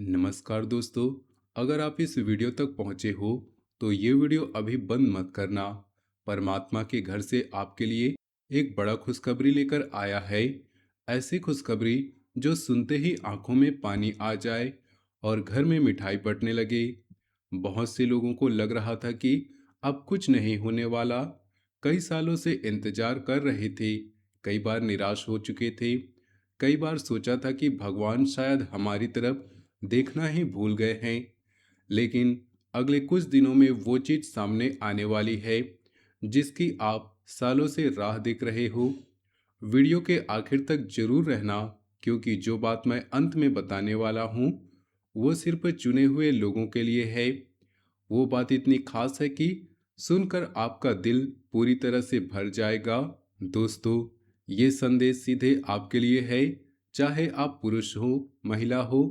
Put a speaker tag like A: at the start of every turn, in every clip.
A: नमस्कार दोस्तों। अगर आप इस वीडियो तक पहुंचे हो तो ये वीडियो अभी बंद मत करना। परमात्मा के घर से आपके लिए एक बड़ा खुशखबरी लेकर आया है। ऐसी खुशखबरी जो सुनते ही आंखों में पानी आ जाए और घर में मिठाई बंटने लगे। बहुत से लोगों को लग रहा था कि अब कुछ नहीं होने वाला। कई सालों से इंतजार कर रहे थे। कई बार निराश हो चुके थे। कई बार सोचा था कि भगवान शायद हमारी तरफ देखना ही भूल गए हैं। लेकिन अगले कुछ दिनों में वो चीज सामने आने वाली है जिसकी आप सालों से राह देख रहे हो। वीडियो के आखिर तक जरूर रहना, क्योंकि जो बात मैं अंत में बताने वाला हूँ वो सिर्फ चुने हुए लोगों के लिए है। वो बात इतनी खास है कि सुनकर आपका दिल पूरी तरह से भर जाएगा। दोस्तों, ये संदेश सीधे आपके लिए है। चाहे आप पुरुष हो, महिला हो,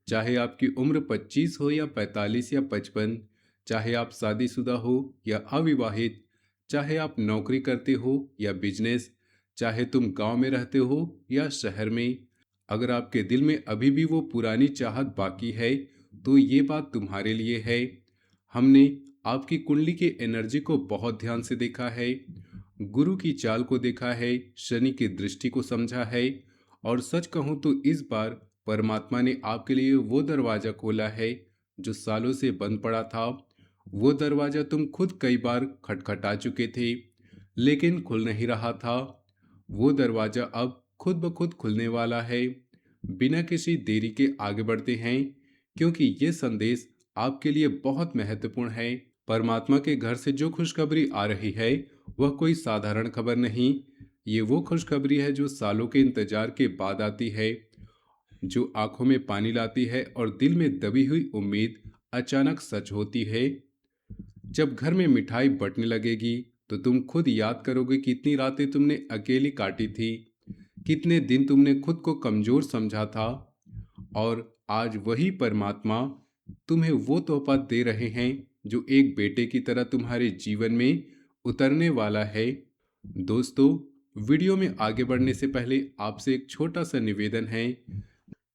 A: चाहे आपकी उम्र 25 हो या 45 या 55, चाहे आप शादीशुदा हो या अविवाहित, चाहे आप नौकरी करते हो या बिजनेस, चाहे तुम गांव में रहते हो या शहर में। अगर आपके दिल में अभी भी वो पुरानी चाहत बाकी है तो ये बात तुम्हारे लिए है। हमने आपकी कुंडली की एनर्जी को बहुत ध्यान से देखा है, गुरु की चाल को देखा है, शनि की दृष्टि को समझा है। और सच कहूं तो इस बार परमात्मा ने आपके लिए वो दरवाजा खोला है जो सालों से बंद पड़ा था। वो दरवाजा तुम खुद कई बार खटखटा चुके थे लेकिन खुल नहीं रहा था। वो दरवाजा अब खुद ब खुद खुलने वाला है। बिना किसी देरी के आगे बढ़ते हैं, क्योंकि ये संदेश आपके लिए बहुत महत्वपूर्ण है। परमात्मा के घर से जो खुशखबरी आ रही है वह कोई साधारण खबर नहीं। ये वो खुशखबरी है जो सालों के इंतजार के बाद आती है, जो आंखों में पानी लाती है और दिल में दबी हुई उम्मीद अचानक सच होती है। जब घर में मिठाई बंटने लगेगी तो तुम खुद याद करोगे कितनी रातें तुमने अकेली काटी थी, कितने दिन तुमने खुद को कमजोर समझा था। और आज वही परमात्मा तुम्हें वो तोहफा दे रहे हैं जो एक बेटे की तरह तुम्हारे जीवन में उतरने वाला है। दोस्तों, वीडियो में आगे बढ़ने से पहले आपसे एक छोटा सा निवेदन है।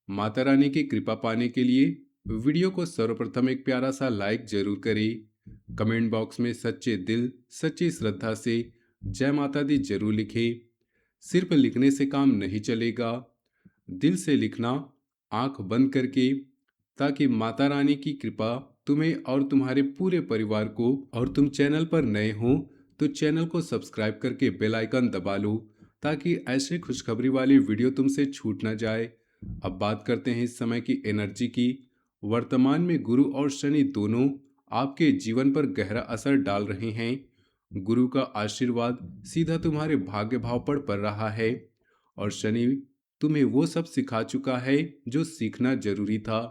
A: माता रानी की कृपा पाने के लिए वीडियो को सर्वप्रथम एक प्यारा सा लाइक जरूर करें। कमेंट बॉक्स में सच्चे दिल सच्ची श्रद्धा से जय माता दी जरूर लिखें। सिर्फ लिखने से काम नहीं चलेगा, दिल से लिखना, आंख बंद करके, ताकि माता रानी की कृपा तुम्हें और तुम्हारे पूरे परिवार को। और तुम चैनल पर नए हो तो चैनल को सब्सक्राइब करके बेल आइकन दबा लो, ताकि ऐसे खुशखबरी वाली वीडियो तुमसे छूट ना जाए। अब बात करते हैं इस समय की एनर्जी की। वर्तमान में गुरु और शनि दोनों आपके जीवन पर गहरा असर डाल रहे हैं। गुरु का आशीर्वाद सीधा तुम्हारे भाग्य भाव पर पड़ रहा है और शनि तुम्हें वो सब सिखा चुका है जो सीखना जरूरी था।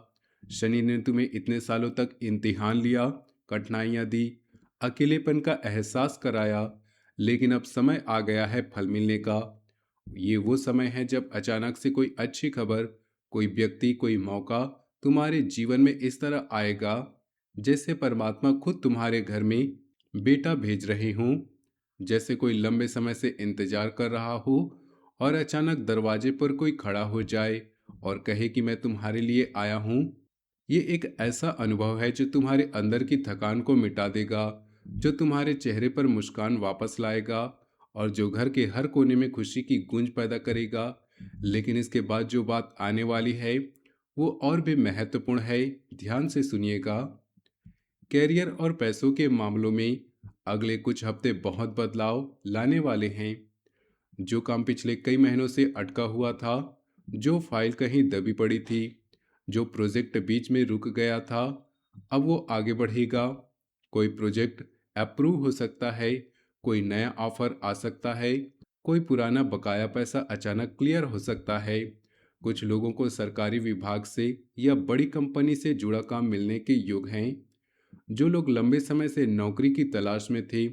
A: शनि ने तुम्हें इतने सालों तक इम्तिहान लिया, कठिनाइयां दी, अकेलेपन का एहसास कराया, लेकिन अब समय आ गया है फल मिलने का। ये वो समय है जब अचानक से कोई अच्छी खबर, कोई व्यक्ति, कोई मौका तुम्हारे जीवन में इस तरह आएगा जैसे परमात्मा खुद तुम्हारे घर में बेटा भेज रहे हों। जैसे कोई लंबे समय से इंतजार कर रहा हो और अचानक दरवाजे पर कोई खड़ा हो जाए और कहे कि मैं तुम्हारे लिए आया हूँ। ये एक ऐसा अनुभव है जो तुम्हारे अंदर की थकान को मिटा देगा, जो तुम्हारे चेहरे पर मुस्कान वापस लाएगा और जो घर के हर कोने में खुशी की गूंज पैदा करेगा। लेकिन इसके बाद जो बात आने वाली है वो और भी महत्वपूर्ण है। ध्यान से सुनिएगा। कैरियर और पैसों के मामलों में अगले कुछ हफ्ते बहुत बदलाव लाने वाले हैं। जो काम पिछले कई महीनों से अटका हुआ था, जो फाइल कहीं दबी पड़ी थी, जो प्रोजेक्ट बीच में रुक गया था, अब वो आगे बढ़ेगा। कोई प्रोजेक्ट अप्रूव हो सकता है, कोई नया ऑफर आ सकता है, कोई पुराना बकाया पैसा अचानक क्लियर हो सकता है। कुछ लोगों को सरकारी विभाग से या बड़ी कंपनी से जुड़ा काम मिलने के योग हैं। जो लोग लंबे समय से नौकरी की तलाश में थे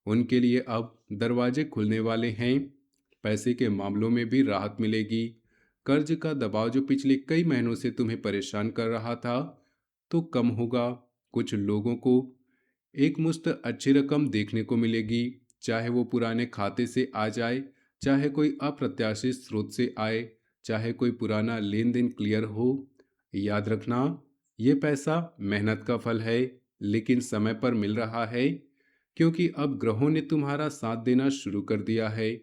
A: उनके लिए अब दरवाजे खुलने वाले हैं। पैसे के मामलों में भी राहत मिलेगी। कर्ज का दबाव जो पिछले कई महीनों से तुम्हें परेशान कर रहा था तो कम होगा। कुछ लोगों को एक मुश्त अच्छी रकम देखने को मिलेगी, चाहे वो पुराने खाते से आ जाए, चाहे कोई अप्रत्याशित स्रोत से आए, चाहे कोई पुराना लेन देन क्लियर हो। याद रखना, ये पैसा मेहनत का फल है, लेकिन समय पर मिल रहा है, क्योंकि अब ग्रहों ने तुम्हारा साथ देना शुरू कर दिया है।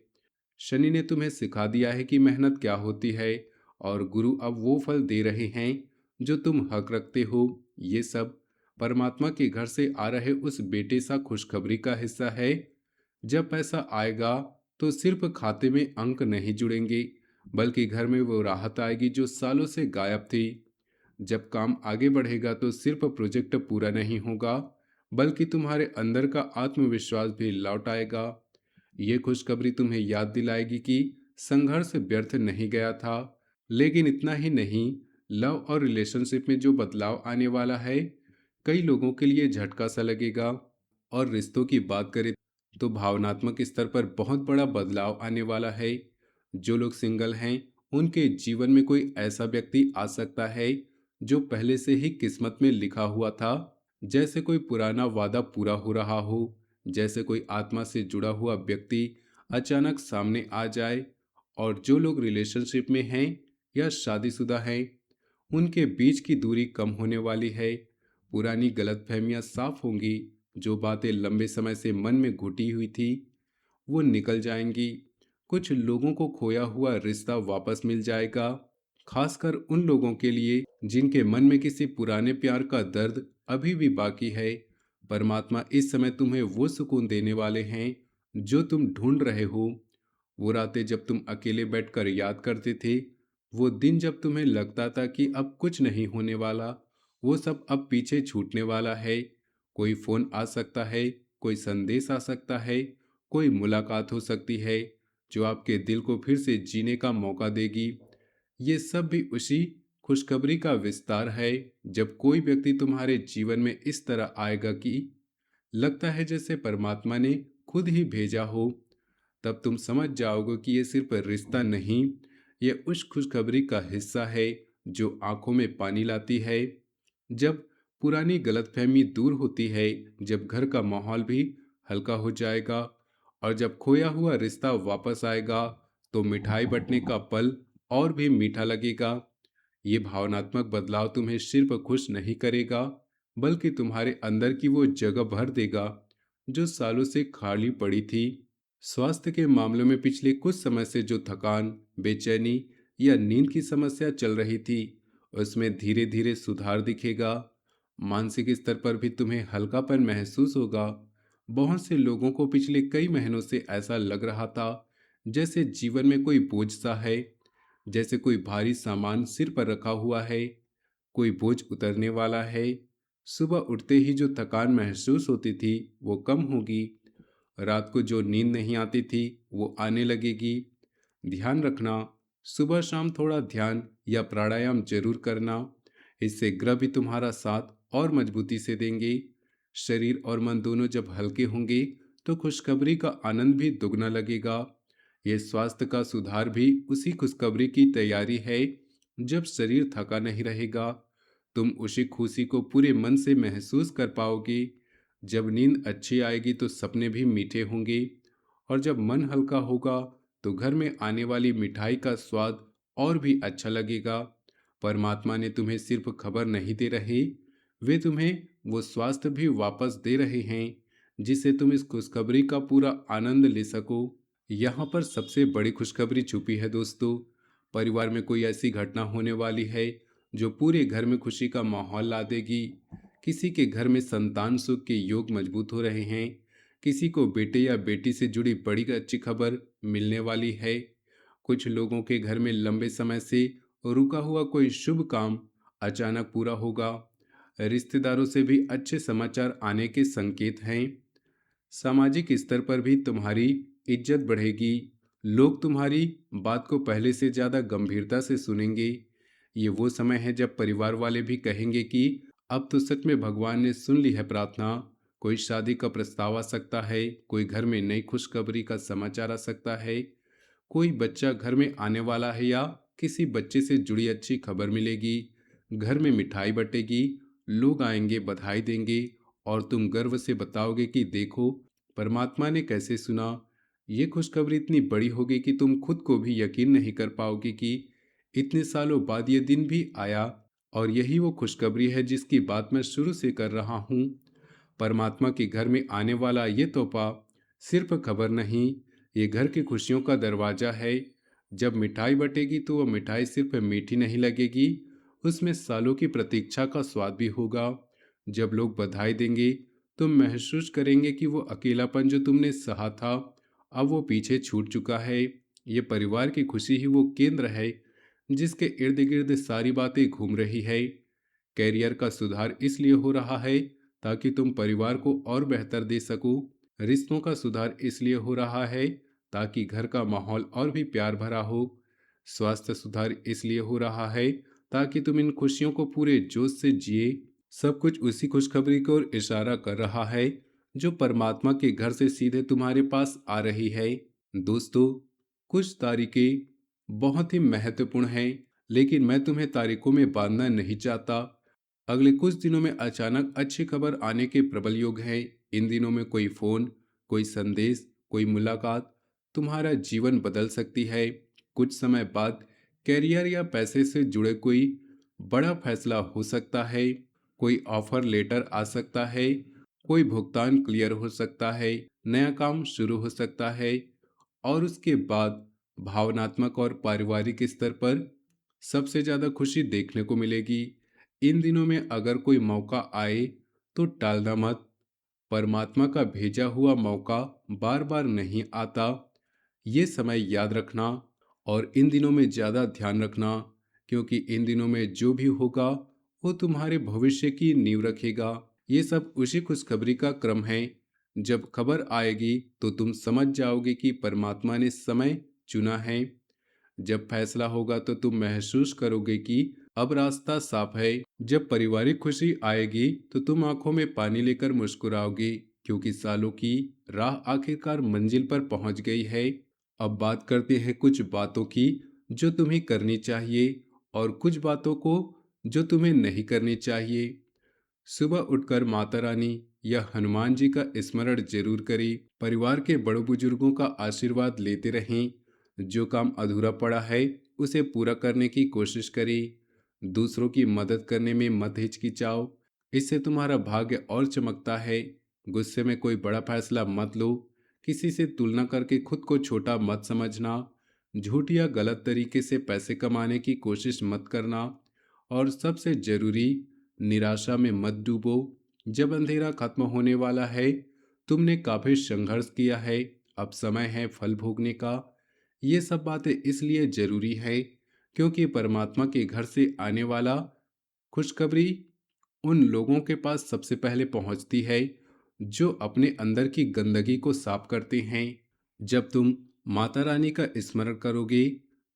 A: शनि ने तुम्हें सिखा दिया है कि मेहनत क्या होती है, और गुरु अब वो फल दे रहे हैं जो तुम हक रखते हो। ये सब परमात्मा के घर से आ रहे उस बेटे सा खुशखबरी का हिस्सा है। जब पैसा आएगा तो सिर्फ खाते में अंक नहीं जुड़ेंगे, बल्कि घर में वो राहत आएगी जो सालों से गायब थी। जब काम आगे बढ़ेगा तो सिर्फ प्रोजेक्ट पूरा नहीं होगा, बल्कि तुम्हारे अंदर का आत्मविश्वास भी लौट आएगा। ये खुशखबरी तुम्हें याद दिलाएगी कि संघर्ष व्यर्थ नहीं गया था। लेकिन इतना ही नहीं, लव और रिलेशनशिप में जो बदलाव आने वाला है, कई लोगों के लिए झटका सा लगेगा। और रिश्तों की बात करें तो भावनात्मक स्तर पर बहुत बड़ा बदलाव आने वाला है। जो लोग सिंगल हैं, उनके जीवन में कोई ऐसा व्यक्ति आ सकता है जो पहले से ही किस्मत में लिखा हुआ था। जैसे कोई पुराना वादा पूरा हो रहा हो, जैसे कोई आत्मा से जुड़ा हुआ व्यक्ति अचानक सामने आ जाए। और जो लोग रिलेशनशिप में हैं या शादीशुदा हैं, उनके बीच की दूरी कम होने वाली है। पुरानी गलतफहमियां साफ होंगी। जो बातें लंबे समय से मन में घुटी हुई थी, वो निकल जाएंगी। कुछ लोगों को खोया हुआ रिश्ता वापस मिल जाएगा, खासकर उन लोगों के लिए जिनके मन में किसी पुराने प्यार का दर्द अभी भी बाकी है। परमात्मा इस समय तुम्हें वो सुकून देने वाले हैं जो तुम ढूंढ रहे हो। वो रातें जब तुम अकेले बैठकर याद करते थे, वो दिन जब तुम्हें लगता था कि अब कुछ नहीं होने वाला, वो सब अब पीछे छूटने वाला है। कोई फोन आ सकता है, कोई संदेश आ सकता है, कोई मुलाकात हो सकती है जो आपके दिल को फिर से जीने का मौका देगी। ये सब भी उसी खुशखबरी का विस्तार है। जब कोई व्यक्ति तुम्हारे जीवन में इस तरह आएगा कि लगता है जैसे परमात्मा ने खुद ही भेजा हो, तब तुम समझ जाओगे कि ये सिर्फ रिश्ता नहीं, ये उस खुशखबरी का हिस्सा है जो आंखों में पानी लाती है। जब पुरानी गलतफहमी दूर होती है, जब घर का माहौल भी हल्का हो जाएगा, और जब खोया हुआ रिश्ता वापस आएगा, तो मिठाई बंटने का पल और भी मीठा लगेगा। ये भावनात्मक बदलाव तुम्हें सिर्फ खुश नहीं करेगा, बल्कि तुम्हारे अंदर की वो जगह भर देगा जो सालों से खाली पड़ी थी। स्वास्थ्य के मामलों में पिछले कुछ समय से जो थकान, बेचैनी या नींद की समस्या चल रही थी, उसमें धीरे धीरे सुधार दिखेगा। मानसिक स्तर पर भी तुम्हें हल्कापन महसूस होगा। बहुत से लोगों को पिछले कई महीनों से ऐसा लग रहा था जैसे जीवन में कोई बोझ सा है, जैसे कोई भारी सामान सिर पर रखा हुआ है, कोई बोझ उतरने वाला है। सुबह उठते ही जो थकान महसूस होती थी, वो कम होगी। रात को जो नींद नहीं आती थी, वो आने लगेगी। ध्यान रखना, सुबह शाम थोड़ा ध्यान या प्राणायाम जरूर करना। इससे ग्रह भी तुम्हारा साथ और मजबूती से देंगे। शरीर और मन दोनों जब हल्के होंगे, तो खुशखबरी का आनंद भी दुगना लगेगा। ये स्वास्थ्य का सुधार भी उसी खुशखबरी की तैयारी है। जब शरीर थका नहीं रहेगा, तुम उसी खुशी को पूरे मन से महसूस कर पाओगे। जब नींद अच्छी आएगी तो सपने भी मीठे होंगे, और जब मन हल्का होगा तो घर में आने वाली मिठाई का स्वाद और भी अच्छा लगेगा। परमात्मा ने तुम्हें सिर्फ खबर नहीं दे रहे, वे तुम्हें वो स्वास्थ्य भी वापस दे रहे हैं जिससे तुम इस खुशखबरी का पूरा आनंद ले सको। यहाँ पर सबसे बड़ी खुशखबरी छुपी है दोस्तों। परिवार में कोई ऐसी घटना होने वाली है जो पूरे घर में खुशी का माहौल ला देगी। किसी के घर में संतान सुख के योग मजबूत हो रहे हैं, किसी को बेटे या बेटी से जुड़ी बड़ी अच्छी खबर मिलने वाली है। कुछ लोगों के घर में लंबे समय से रुका हुआ कोई शुभ काम अचानक पूरा होगा। रिश्तेदारों से भी अच्छे समाचार आने के संकेत हैं। सामाजिक स्तर पर भी तुम्हारी इज्जत बढ़ेगी। लोग तुम्हारी बात को पहले से ज्यादा गंभीरता से सुनेंगे। ये वो समय है जब परिवार वाले भी कहेंगे कि अब तो सच में भगवान ने सुन ली है प्रार्थना। कोई शादी का प्रस्ताव आ सकता है, कोई घर में नई खुशखबरी का समाचार आ सकता है, कोई बच्चा घर में आने वाला है, या किसी बच्चे से जुड़ी अच्छी खबर मिलेगी। घर में मिठाई बटेगी, लोग आएंगे, बधाई देंगे, और तुम गर्व से बताओगे कि देखो परमात्मा ने कैसे सुना। ये खुशखबरी इतनी बड़ी होगी कि तुम खुद को भी यकीन नहीं कर पाओगे कि इतने सालों बाद ये दिन भी आया। और यही वो खुशखबरी है जिसकी बात मैं शुरू से कर रहा हूँ। परमात्मा के घर में आने वाला ये तोहफा सिर्फ खबर नहीं, ये घर की खुशियों का दरवाजा है। जब मिठाई बटेगी तो वो मिठाई सिर्फ मीठी नहीं लगेगी, उसमें सालों की प्रतीक्षा का स्वाद भी होगा। जब लोग बधाई देंगे तो महसूस करेंगे कि वो अकेलापन जो तुमने सहा था, अब वो पीछे छूट चुका है। ये परिवार की खुशी ही वो केंद्र है जिसके इर्द गिर्द सारी बातें घूम रही है। कैरियर का सुधार इसलिए हो रहा है ताकि तुम परिवार को और बेहतर दे सको। रिश्तों का सुधार इसलिए हो रहा है ताकि घर का माहौल और भी प्यार भरा हो। स्वास्थ्य सुधार इसलिए हो रहा है ताकि तुम इन खुशियों को पूरे जोश से जिए। सब कुछ उसी खुशखबरी की ओर इशारा कर रहा है जो परमात्मा के घर से सीधे तुम्हारे पास आ रही है। दोस्तों, कुछ तारीखें बहुत ही महत्वपूर्ण हैं, लेकिन मैं तुम्हें तारीखों में बांधना नहीं चाहता। अगले कुछ दिनों में अचानक अच्छी खबर आने के प्रबल योग हैं। इन दिनों में कोई फोन, कोई संदेश, कोई मुलाकात तुम्हारा जीवन बदल सकती है। कुछ समय बाद कैरियर या पैसे से जुड़े कोई बड़ा फैसला हो सकता है। कोई ऑफर लेटर आ सकता है, कोई भुगतान क्लियर हो सकता है, नया काम शुरू हो सकता है। और उसके बाद भावनात्मक और पारिवारिक स्तर पर सबसे ज्यादा खुशी देखने को मिलेगी। इन दिनों में अगर कोई मौका आए तो टालना मत। परमात्मा का भेजा हुआ मौका बार बार नहीं आता, ये समय याद रखना। और इन दिनों में ज्यादा ध्यान रखना, क्योंकि इन दिनों में जो भी होगा वो तुम्हारे भविष्य की नींव रखेगा। ये सब उसी खुशखबरी का क्रम है। जब खबर आएगी तो तुम समझ जाओगे कि परमात्मा ने समय चुना है। जब फैसला होगा तो तुम महसूस करोगे कि अब रास्ता साफ है। जब पारिवारिक खुशी आएगी तो तुम आंखों में पानी लेकर मुस्कुराओगे, क्योंकि सालों की राह आखिरकार मंजिल पर पहुंच गई है। अब बात करते हैं कुछ बातों की जो तुम्हें करनी चाहिए और कुछ बातों को जो तुम्हें नहीं करनी चाहिए। सुबह उठकर माता रानी या हनुमान जी का स्मरण जरूर करें। परिवार के बड़े बुजुर्गों का आशीर्वाद लेते रहें। जो काम अधूरा पड़ा है उसे पूरा करने की कोशिश करें। दूसरों की मदद करने में मत हिचकिचाओ, इससे तुम्हारा भाग्य और चमकता है। गुस्से में कोई बड़ा फैसला मत लो। किसी से तुलना करके खुद को छोटा मत समझना। झूठ या गलत तरीके से पैसे कमाने की कोशिश मत करना। और सबसे जरूरी, निराशा में मत डूबो। जब अंधेरा खत्म होने वाला है, तुमने काफी संघर्ष किया है, अब समय है फल भोगने का। ये सब बातें इसलिए जरूरी है क्योंकि परमात्मा के घर से आने वाला खुशखबरी उन लोगों के पास सबसे पहले पहुंचती है जो अपने अंदर की गंदगी को साफ करते हैं। जब तुम माता रानी का स्मरण करोगे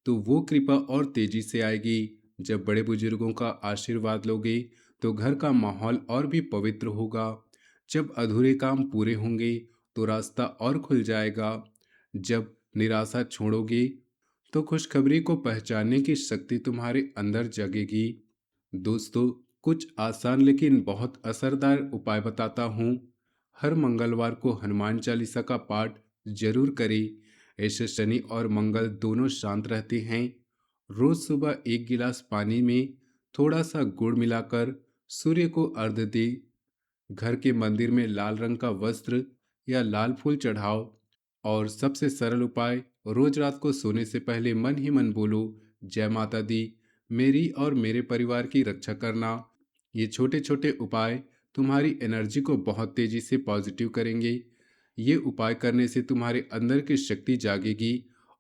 A: तो वो कृपा और तेजी से आएगी। जब बड़े बुजुर्गों का आशीर्वाद लोगे तो घर का माहौल और भी पवित्र होगा। जब अधूरे काम पूरे होंगे तो रास्ता और खुल जाएगा। जब निराशा छोड़ोगे तो खुशखबरी को पहचानने की शक्ति तुम्हारे अंदर जगेगी। दोस्तों, कुछ आसान लेकिन बहुत असरदार उपाय बताता हूँ। हर मंगलवार को हनुमान चालीसा का पाठ जरूर करें। ऐसे शनि और मंगल दोनों शांत रहते हैं। रोज सुबह एक गिलास पानी में थोड़ा सा गुड़ मिलाकर सूर्य को अर्घ्य दे। घर के मंदिर में लाल रंग का वस्त्र या लाल फूल चढ़ाओ। और सबसे सरल उपाय, रोज रात को सोने से पहले मन ही मन बोलो, जय माता दी, मेरी और मेरे परिवार की रक्षा करना। ये छोटे छोटे उपाय तुम्हारी एनर्जी को बहुत तेजी से पॉजिटिव करेंगे। ये उपाय करने से तुम्हारे अंदर की शक्ति जागेगी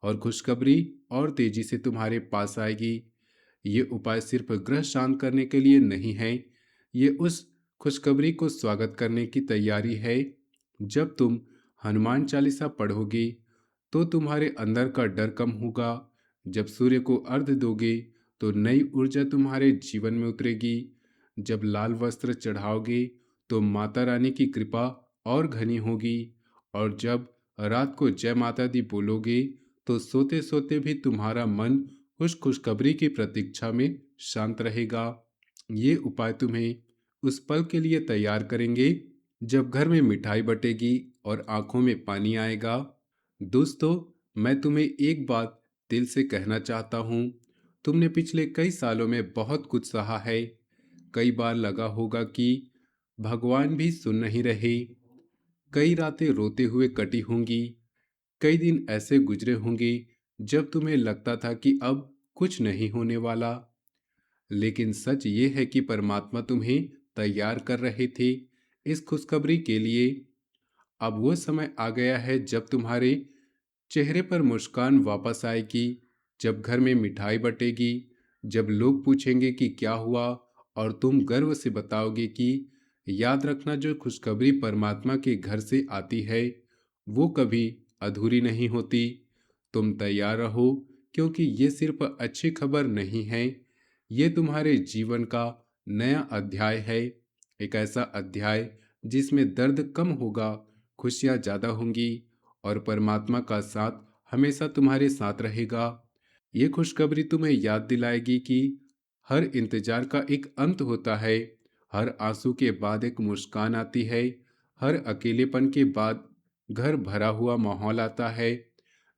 A: और खुशखबरी और तेजी से तुम्हारे पास आएगी। ये उपाय सिर्फ ग्रह शांत करने के लिए नहीं है, ये उस खुशखबरी को स्वागत करने की तैयारी है। जब तुम हनुमान चालीसा पढ़ोगे तो तुम्हारे अंदर का डर कम होगा। जब सूर्य को अर्घ्य दोगे तो नई ऊर्जा तुम्हारे जीवन में उतरेगी। जब लाल वस्त्र चढ़ाओगे तो माता रानी की कृपा और घनी होगी। और जब रात को जय माता दी बोलोगे तो सोते सोते भी तुम्हारा मन उस खुशखबरी की प्रतीक्षा में शांत रहेगा। ये उपाय तुम्हें उस पल के लिए तैयार करेंगे जब घर में मिठाई बटेगी और आंखों में पानी आएगा। दोस्तों, मैं तुम्हें एक बात दिल से कहना चाहता हूँ। तुमने पिछले कई सालों में बहुत कुछ सहा है। कई बार लगा होगा कि भगवान भी सुन नहीं रहे। कई रातें रोते हुए कटी होंगी। कई दिन ऐसे गुजरे होंगे जब तुम्हें लगता था कि अब कुछ नहीं होने वाला। लेकिन सच ये है कि परमात्मा तुम्हें तैयार कर रहे थे इस खुशखबरी के लिए। अब वो समय आ गया है जब तुम्हारे चेहरे पर मुस्कान वापस आएगी, जब घर में मिठाई बटेगी, जब लोग पूछेंगे कि क्या हुआ, और तुम गर्व से बताओगे कि याद रखना, जो खुशखबरी परमात्मा के घर से आती है वो कभी अधूरी नहीं होती। तुम तैयार रहो, क्योंकि ये सिर्फ अच्छी खबर नहीं है, ये तुम्हारे जीवन का नया अध्याय है। एक ऐसा अध्याय जिसमें दर्द कम होगा, खुशियाँ ज़्यादा होंगी, और परमात्मा का साथ हमेशा तुम्हारे साथ रहेगा। ये खुशखबरी तुम्हें याद दिलाएगी कि हर इंतजार का एक अंत होता है, हर आंसू के बाद एक मुस्कान आती है, हर अकेलेपन के बाद घर भरा हुआ माहौल आता है।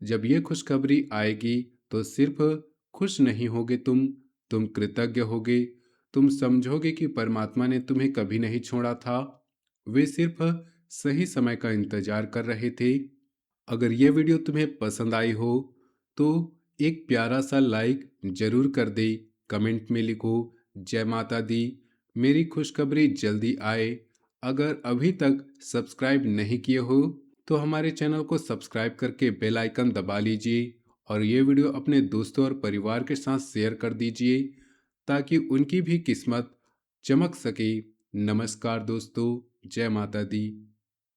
A: जब ये खुशखबरी आएगी तो सिर्फ खुश नहीं होगे तुम कृतज्ञ होगे। तुम समझोगे कि परमात्मा ने तुम्हें कभी नहीं छोड़ा था, वे सिर्फ सही समय का इंतजार कर रहे थे। अगर ये वीडियो तुम्हें पसंद आई हो तो एक प्यारा सा लाइक जरूर कर दे। कमेंट में लिखो जय माता दी, मेरी खुशखबरी जल्दी आए। अगर अभी तक सब्सक्राइब नहीं किए हो तो हमारे चैनल को सब्सक्राइब करके बेल आइकन दबा लीजिए, और ये वीडियो अपने दोस्तों और परिवार के साथ शेयर कर दीजिए ताकि उनकी भी किस्मत चमक सके। नमस्कार दोस्तों, जय माता दी।